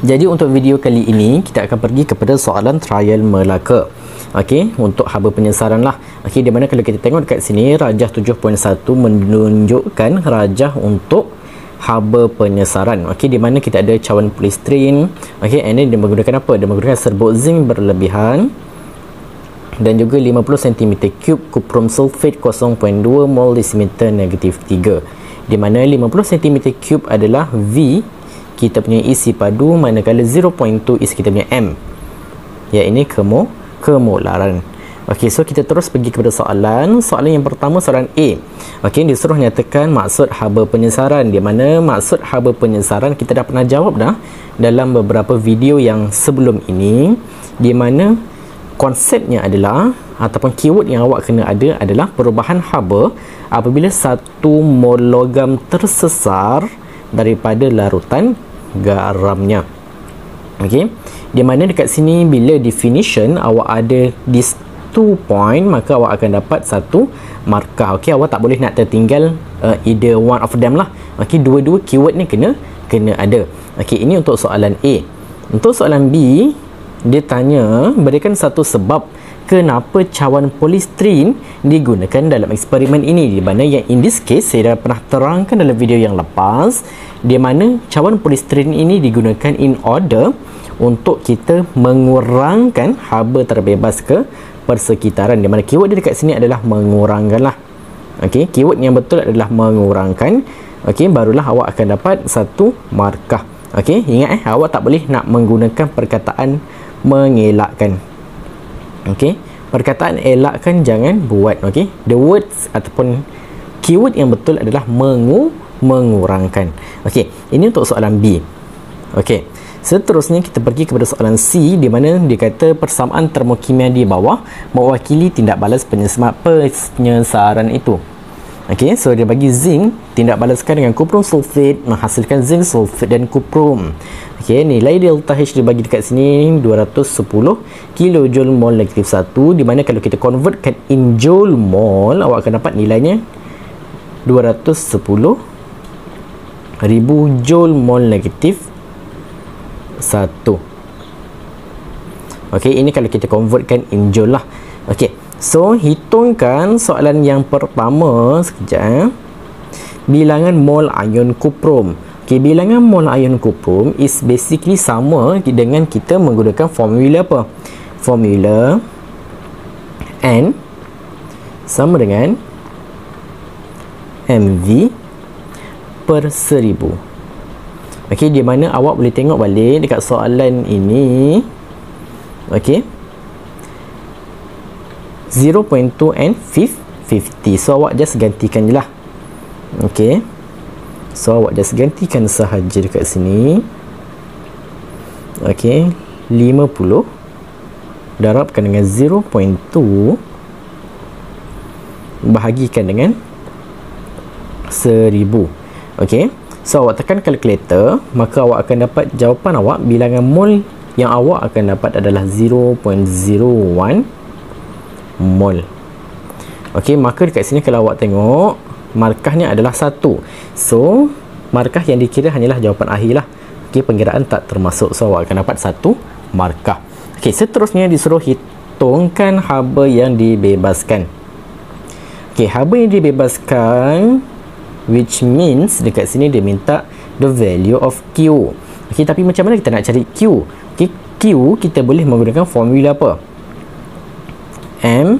Jadi untuk video kali ini kita akan pergi kepada soalan trial Melaka. Okey, untuk haba penyesaran lah. Okey, di mana kalau kita tengok dekat sini rajah 7.1 menunjukkan rajah untuk haba penyesaran. Okey, di mana kita ada cawan polistrin. Okey, and then dia menggunakan apa? Dia menggunakan serbuk zinc berlebihan dan juga 50 cm3 kuprum sulfate 0.2 mol desimeter negatif 3. Di mana 50 cm3 adalah V kita punya isi padu, manakala 0.2 isi kita punya M, ya ini kemolaran. Okey, so kita terus pergi kepada soalan yang pertama, soalan A. Okey, disuruh nyatakan maksud haba penyesaran, di mana maksud haba penyesaran kita dah pernah jawab dah dalam beberapa video yang sebelum ini, di mana konsepnya adalah ataupun keyword yang awak kena ada adalah perubahan haba apabila satu mol logam tersesar daripada larutan garamnya. Okey, di mana dekat sini bila definition awak ada these 2 point, maka awak akan dapat satu markah. Okey, awak tak boleh nak tertinggal either one of them lah. Okey, dua-dua keyword ni kena ada. Okey, ini untuk soalan A. Untuk soalan B, dia tanya berikan satu sebab kenapa cawan polistrin digunakan dalam eksperimen ini, di mana yang in this case saya dah pernah terangkan dalam video yang lepas, di mana cawan polistrin ini digunakan in order untuk kita mengurangkan haba terbebas ke persekitaran, di mana keyword dia dekat sini adalah mengurangkan lah. Okey, keyword yang betul adalah mengurangkan. Okey, barulah awak akan dapat satu markah. Okey, ingat awak tak boleh nak menggunakan perkataan mengelakkan. Okey, perkataan elakkan jangan buat. Okey, the words ataupun keyword yang betul adalah mengurangkan. Okey, ini untuk soalan B. Okey, seterusnya kita pergi kepada soalan C, di mana dia kata persamaan termokimia di bawah mewakili tindak balas penyesaran itu. Okey, so dia bagi zinc tindak balaskan dengan kuprum sulfate menghasilkan zinc sulfate dan kuprum. Okey, nilai delta H dibagi dekat sini 210 kilojoule mol negatif 1, di mana kalau kita convertkan in joule mol awak akan dapat nilainya 210,000 joule mol negatif 1. Okey, ini kalau kita convertkan in joule lah. Okey, so hitungkan soalan yang pertama sekejap. Bilangan mol ion kuprum. Okey, bilangan mol ion kuprum is basically sama dengan kita menggunakan formula apa? Formula N sama dengan MV per 1000. Okey, di mana awak boleh tengok balik dekat soalan ini. Okey, 0.2 and 50. So awak just gantikan je lah. Okey, so awak just gantikan sahaja dekat sini. Okey, 50 darabkan dengan 0.2 bahagikan dengan 1000. Okey, so awak tekan kalkulator, maka awak akan dapat jawapan awak, bilangan mol yang awak akan dapat adalah 0.01 mol. Okey, maka dekat sini kalau awak tengok markahnya adalah 1. So markah yang dikira hanyalah jawapan akhir lah. Okey, pengiraan tak termasuk. So awak akan dapat 1 markah. Okey, seterusnya disuruh hitungkan haba yang dibebaskan. Okey, haba yang dibebaskan, which means dekat sini dia minta the value of Q. Okey, tapi macam mana kita nak cari Q? Okey, Q kita boleh menggunakan formula apa? M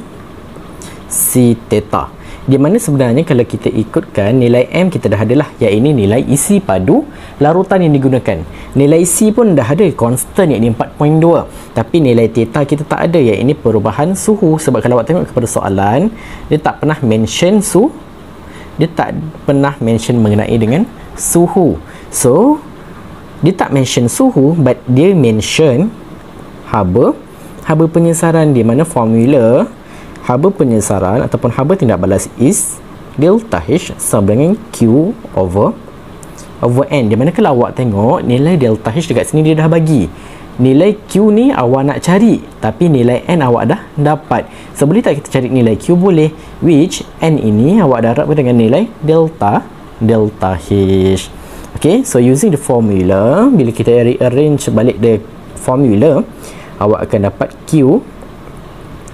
C theta, di mana sebenarnya kalau kita ikutkan nilai M kita dah adalah, iaitu nilai isi padu larutan yang digunakan. Nilai C pun dah ada, constant, iaitu 4.2, tapi nilai theta kita tak ada, iaitu perubahan suhu. Sebab kalau awak tengok kepada soalan, dia tak pernah mention mengenai dengan suhu. So dia tak mention suhu, but dia mention haba penyesaran, di mana formula haba penyesaran ataupun haba tindak balas is delta H sama dengan Q over N, di mana kalau awak tengok nilai delta H dekat sini dia dah bagi. Nilai Q ni awak nak cari, tapi nilai N awak dah dapat. So boleh tak kita cari nilai Q? Boleh, which N ini awak darabkan dengan nilai delta H. Okay, so using the formula, bila kita rearrange balik the formula, awak akan dapat Q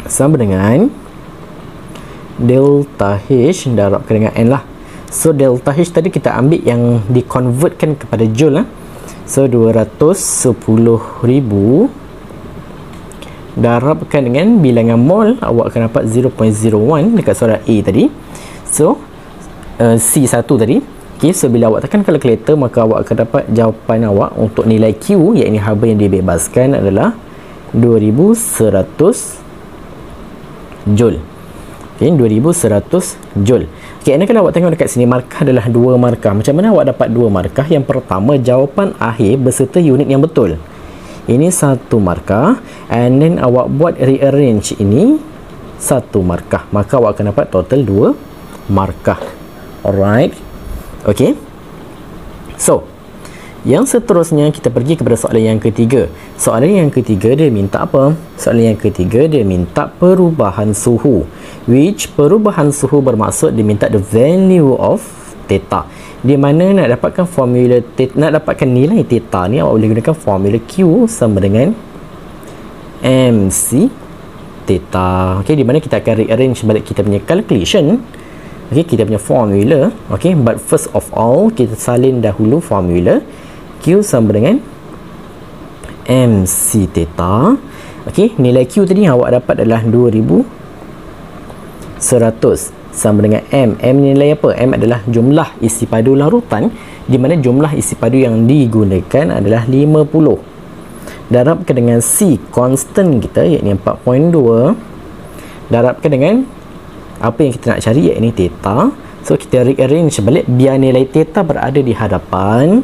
sama dengan delta H darabkan dengan N lah. So delta H tadi kita ambil yang dikonvertkan kepada joule lah. So 210,000 darabkan dengan bilangan mol, awak akan dapat 0.01 dekat soalan A tadi. So C1 tadi. Okay, so bila awak tekan kalkulator, maka awak akan dapat jawapan awak untuk nilai Q, iaitu haba yang dibebaskan adalah 2100 joule. Okay, 2100 joule. Okay, ini kalau awak tengok dekat sini, markah adalah 2 markah. Macam mana awak dapat 2 markah? Yang pertama, jawapan akhir beserta unit yang betul. Ini 1 markah, and then awak buat rearrange ini 1 markah, maka awak akan dapat total 2 markah. Alright. Okay. So, yang seterusnya kita pergi kepada soalan yang ketiga. Soalan yang ketiga dia minta apa? Soalan yang ketiga dia minta perubahan suhu. Which perubahan suhu bermaksud dia minta the value of theta. Di mana nak dapatkan formula theta, nak dapatkan nilai theta ni, awak boleh gunakan formula Q sama dengan MC theta. Okey, di mana kita akan rearrange balik kita punya calculation. Okey, kita punya formula. Okey, but first of all kita salin dahulu formula Q sama dengan MC theta. Okey, nilai Q tadi awak dapat adalah 2100 sama dengan M. M nilai apa? M adalah jumlah isi padu larutan, di mana jumlah isi padu yang digunakan adalah 50. Darabkan dengan C, constant kita, iaitu 4.2. Darabkan dengan apa yang kita nak cari, iaitu theta. So kita rearrange balik biar nilai theta berada di hadapan.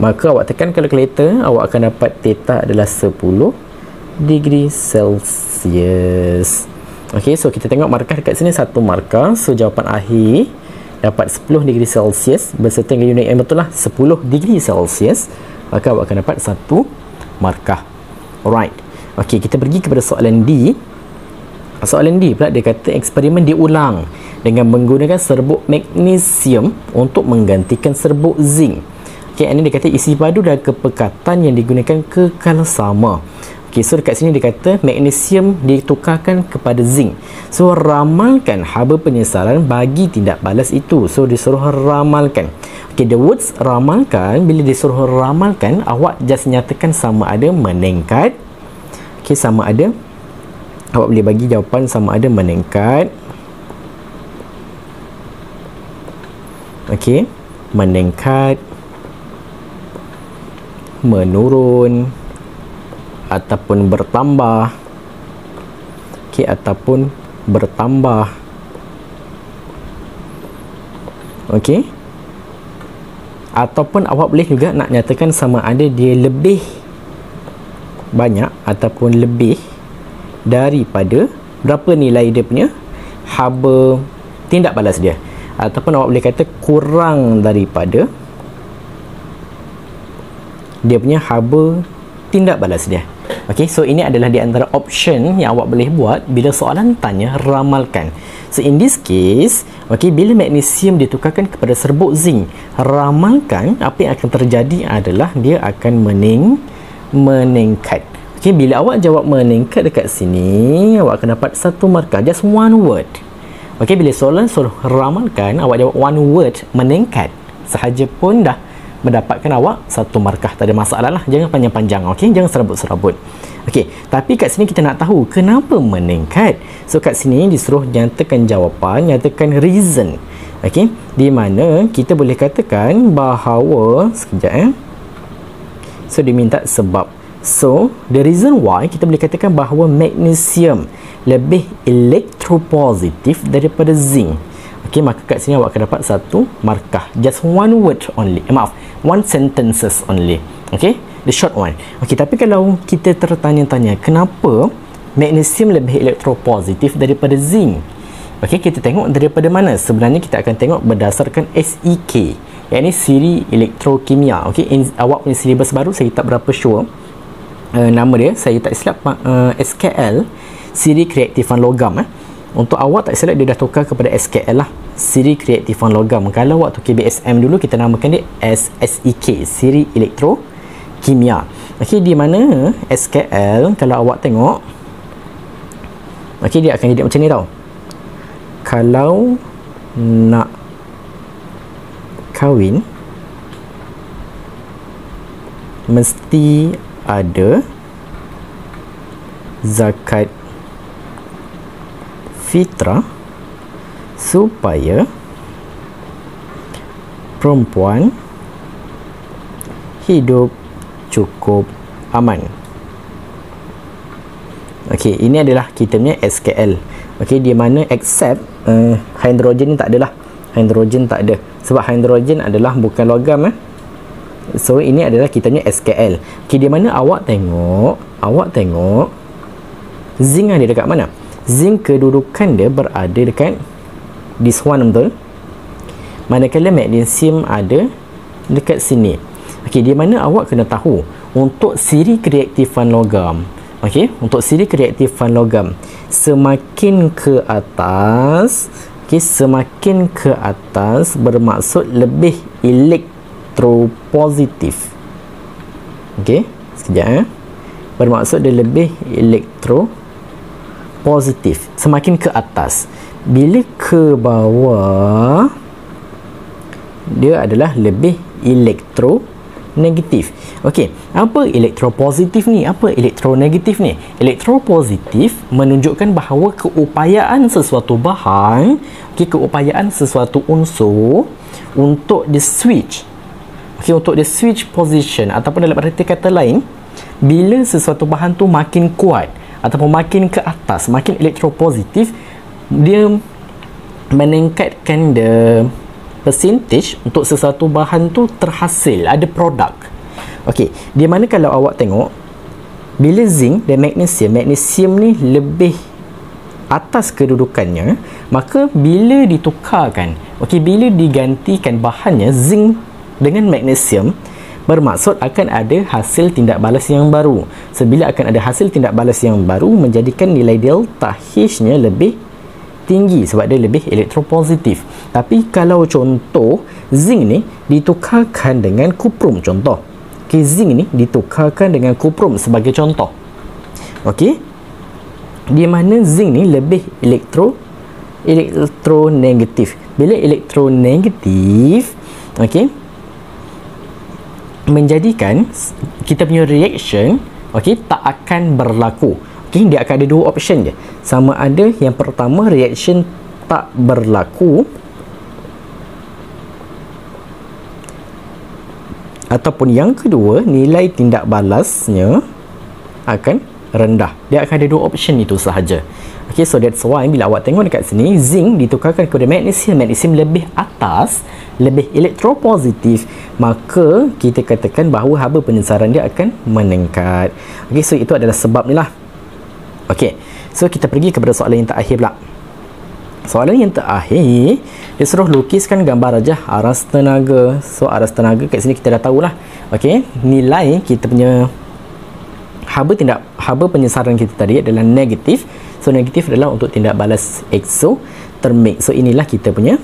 Maka awak tekan kalkulator, awak akan dapat theta adalah 10 degree Celsius. Okey, so kita tengok markah dekat sini 1 markah. So jawapan akhir dapat 10 degree Celsius beserta dengan unit yang betul lah, 10 degree Celsius. Maka awak akan dapat 1 markah. Alright. Okey, kita pergi kepada soalan D. Soalan D pula dia kata eksperimen diulang dengan menggunakan serbuk magnesium untuk menggantikan serbuk zinc. Okey, ini dia kata isi padu dan kepekatan yang digunakan kekal sama. Okey, so dekat sini dia kata magnesium ditukarkan kepada zinc. So ramalkan haba penyesaran bagi tindak balas itu. So disuruh ramalkan. Okey, the words ramalkan, bila disuruh ramalkan, awak just nyatakan sama ada meningkat. Okey, sama ada, awak boleh bagi jawapan sama ada meningkat, okey, meningkat, menurun, ataupun bertambah. Okey, ataupun bertambah. Okey, ataupun awak boleh juga nak nyatakan sama ada dia lebih banyak ataupun lebih daripada berapa nilai dia punya haba tindak balas dia, ataupun awak boleh kata kurang daripada dia punya haba tindak balas dia. Okey, so ini adalah di antara option yang awak boleh buat bila soalan tanya ramalkan. So in this case, okey, bila magnesium ditukarkan kepada serbuk zinc, ramalkan apa yang akan terjadi adalah dia akan meningkat. Okey, bila awak jawab meningkat dekat sini, awak akan dapat 1 markah, just one word. Okey, bila soalan suruh ramalkan, awak jawab one word meningkat sahaja pun dah mendapatkan awak 1 markah. Tak ada masalah lah, jangan panjang-panjang. Okey, jangan serabut-serabut. Okey, tapi kat sini kita nak tahu kenapa meningkat. So kat sini disuruh nyatakan jawapan, nyatakan reason. Okey, di mana kita boleh katakan bahawa sekejap so diminta sebab. So the reason why kita boleh katakan bahawa magnesium lebih elektropositif daripada zinc. Okey, maka kat sini awak akan dapat 1 markah, just one word only, one sentences only. Okey, the short one. Okey, tapi kalau kita tertanya-tanya kenapa magnesium lebih elektropositif daripada zinc, okey, kita tengok daripada mana. Sebenarnya kita akan tengok berdasarkan SEK, iaitu siri elektrokimia. Okey, awak punya silibus baru saya tak berapa sure nama dia, saya tak silap SKL, siri kereaktifan logam. Untuk awak tak silap dia dah tukar kepada SKL lah, siri kereaktifan logam. Kalau waktu KBSM dulu kita namakan dia SEK, siri elektrokimia. Okey, di mana SKL kalau awak tengok, okey, dia akan jadi macam ni tau. Kalau nak kahwin mesti ada zakat fitrah supaya perempuan hidup cukup aman. Okey, ini adalah kita punya SKL. Okey, di mana except hidrogen ni tak adalah. Hidrogen tak ada sebab hidrogen adalah bukan logam So ini adalah kita punya SKL. Okey, di mana awak tengok zinc ada dekat mana? Zinc kedudukan dia berada dekat this one, betul? Manakala magnesium ada dekat sini. Okey, di mana awak kena tahu untuk siri kereaktifan logam. Okey, untuk siri kereaktifan logam semakin ke atas, semakin ke atas bermaksud lebih elektropositif. Okey, sekejap bermaksud dia lebih elektropositif semakin ke atas. Bila ke bawah dia adalah lebih elektronegatif. Okey, apa elektropositif ni? Apa elektronegatif ni? Elektropositif menunjukkan bahawa keupayaan sesuatu bahan, keupayaan sesuatu unsur untuk di switch. Okey, untuk di switch position, ataupun dalam arti kata lain, bila sesuatu bahan tu makin kuat ataupun makin ke atas, makin elektropositif, dia meningkatkan the percentage untuk sesuatu bahan tu terhasil, ada produk. Okey, di mana kalau awak tengok bila zinc dan magnesium ni lebih atas kedudukannya, maka bila ditukarkan, okey, bila digantikan bahannya zinc dengan magnesium, bermaksud akan ada hasil tindak balas yang baru. So bila akan ada hasil tindak balas yang baru, menjadikan nilai delta H-nya lebih tinggi sebab dia lebih elektropositif. Tapi kalau contoh zinc ni ditukarkan dengan kuprum, contoh, okey, zinc ni ditukarkan dengan kuprum sebagai contoh, okey, di mana zinc ni lebih elektronegatif. Bila elektronegatif, okey, menjadikan kita punya reaction, okey, tak akan berlaku. Okey, dia akan ada dua option je. Sama ada yang pertama reaction tak berlaku, ataupun yang kedua nilai tindak balasnya akan rendah. Dia akan ada dua option itu sahaja. Okey, so that's why bila awak tengok dekat sini zinc ditukarkan kepada magnesium, magnesium lebih atas, lebih elektropositif, maka kita katakan bahawa haba penyesaran dia akan meningkat. Okey, so itu adalah sebab ni lah. Okey, so kita pergi kepada soalan yang terakhir pula. Soalan yang terakhir, dia suruh lukiskan gambar rajah aras tenaga. So aras tenaga kat sini kita dah tahulah. Okey, nilai kita punya haba penyesaran kita tadi adalah negatif. So negatif adalah untuk tindak balas eksotermik. So inilah kita punya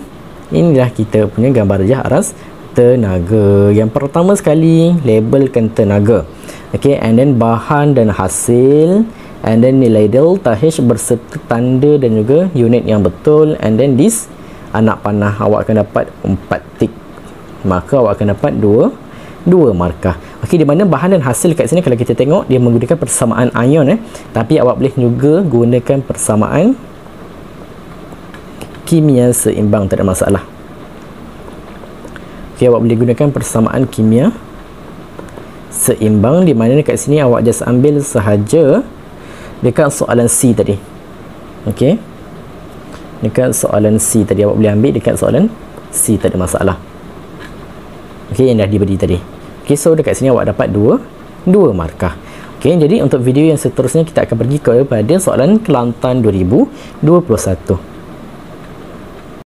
gambar rajah aras tenaga. Yang pertama sekali labelkan tenaga. Okey, and then bahan dan hasil, and then nilai delta H berserta tanda dan juga unit yang betul, and then this anak panah awak akan dapat 4 tik, maka awak akan dapat 2 markah. Okey, di mana bahan dan hasil kat sini kalau kita tengok dia menggunakan persamaan ion tapi awak boleh juga gunakan persamaan kimia seimbang, tak ada masalah. Okey, awak boleh gunakan persamaan kimia seimbang, di mana dekat sini awak just ambil sahaja dekat soalan C tadi. Okey, dekat soalan C tadi awak boleh ambil dekat soalan C, tak ada masalah. Okey, yang dah diberi tadi. Okey, so dekat sini awak dapat 2 markah. Okey, jadi untuk video yang seterusnya kita akan pergi kepada soalan Kelantan 2021.